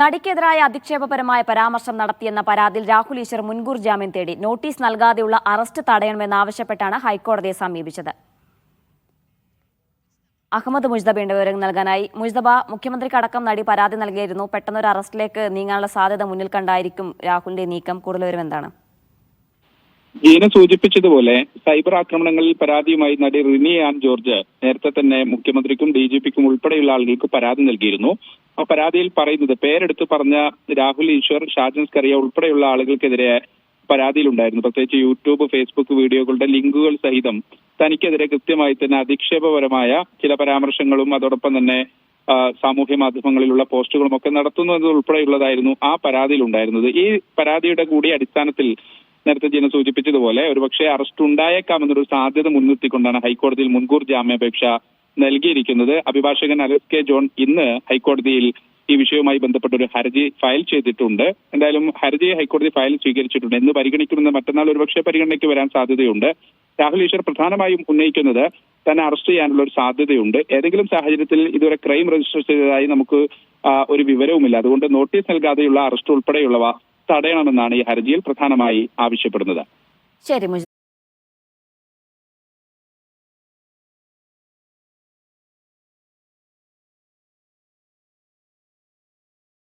നടിക്കെതിരായ അധിക്ഷേപപരമായ പരാമർശം നടത്തിയെന്ന പരാതിയിൽ രാഹുൽ ഈശ്വർ മുൻകൂർ ജാമ്യം തേടി. നോട്ടീസ് നൽകാതെയുള്ള അറസ്റ്റ് തടയണമെന്നാവശ്യപ്പെട്ടാണ് ഹൈക്കോടതിയെ സമീപിച്ചത്. അഹമ്മദ് മുജ്തബയുടെ വിവരങ്ങൾ നൽകാനായി. മുജ്തബ, മുഖ്യമന്ത്രിക്കടക്കം നടി പരാതി നൽകിയിരുന്നു. പെട്ടെന്നൊരു അറസ്റ്റിലേക്ക് നീങ്ങാനുള്ള സാധ്യത മുന്നിൽ കണ്ടായിരിക്കും രാഹുലിന്റെ നീക്കം. കൂടുതൽ വിവരം എന്താണ്? ജീന സൂചിപ്പിച്ചതുപോലെ സൈബർ ആക്രമണങ്ങളിൽ പരാതിയുമായി നടി റിനി ആൻ ജോർജ് നേരത്തെ തന്നെ മുഖ്യമന്ത്രിക്കും DGPക്കും ഉൾപ്പെടെയുള്ള ആളുകൾക്ക് പരാതി നൽകിയിരുന്നു. ആ പരാതിയിൽ പറയുന്നത് പേരെടുത്ത് പറഞ്ഞ രാഹുൽ ഈശ്വർ, ഷാജൻ സ്കറിയ ഉൾപ്പെടെയുള്ള ആളുകൾക്കെതിരെ പരാതിയിലുണ്ടായിരുന്നു. പ്രത്യേകിച്ച് യൂട്യൂബ്, ഫേസ്ബുക്ക് വീഡിയോകളുടെ ലിങ്കുകൾ സഹിതം തനിക്കെതിരെ കൃത്യമായി തന്നെ അധിക്ഷേപപരമായ ചില പരാമർശങ്ങളും അതോടൊപ്പം തന്നെ സാമൂഹ്യ മാധ്യമങ്ങളിലുള്ള പോസ്റ്റുകളും ഒക്കെ നടത്തുന്നു എന്നതുൾപ്പെടെയുള്ളതായിരുന്നു ആ പരാതിയിലുണ്ടായിരുന്നത്. ഈ പരാതിയുടെ കൂടി അടിസ്ഥാനത്തിൽ നേരത്തെ ജീന സൂചിപ്പിച്ചതുപോലെ ഒരുപക്ഷെ അറസ്റ്റ് ഉണ്ടായേക്കാമെന്നൊരു സാധ്യത മുൻനിർത്തിക്കൊണ്ടാണ് ഹൈക്കോടതിയിൽ മുൻകൂർ ജാമ്യാപേക്ഷ നൽകിയിരിക്കുന്നത്. അഭിഭാഷകൻ അലക്സ് കെ ജോൺ ഇന്ന് ഹൈക്കോടതിയിൽ ഈ വിഷയവുമായി ബന്ധപ്പെട്ട ഒരു ഹർജി ഫയൽ ചെയ്തിട്ടുണ്ട്. എന്തായാലും ഹർജി ഹൈക്കോടതി ഫയൽ സ്വീകരിച്ചിട്ടുണ്ട്. എന്ന് പരിഗണിക്കുന്നത് മറ്റന്നാൾ ഒരുപക്ഷെ പരിഗണനയ്ക്ക് വരാൻ സാധ്യതയുണ്ട്. രാഹുൽ ഈശ്വർ പ്രധാനമായും ഉന്നയിക്കുന്നത് തന്നെ അറസ്റ്റ് ചെയ്യാനുള്ള ഒരു സാധ്യതയുണ്ട്. ഏതെങ്കിലും സാഹചര്യത്തിൽ ഇതുവരെ ക്രൈം രജിസ്റ്റർ ചെയ്തതായി നമുക്ക് ഒരു വിവരവുമില്ല. അതുകൊണ്ട് നോട്ടീസ് നൽകാതെയുള്ള അറസ്റ്റ് ഉൾപ്പെടെയുള്ളവ തടയണമെന്നാണ് ഈ ഹർജിയിൽ പ്രധാനമായി ആവശ്യപ്പെടുന്നത്. ശരി.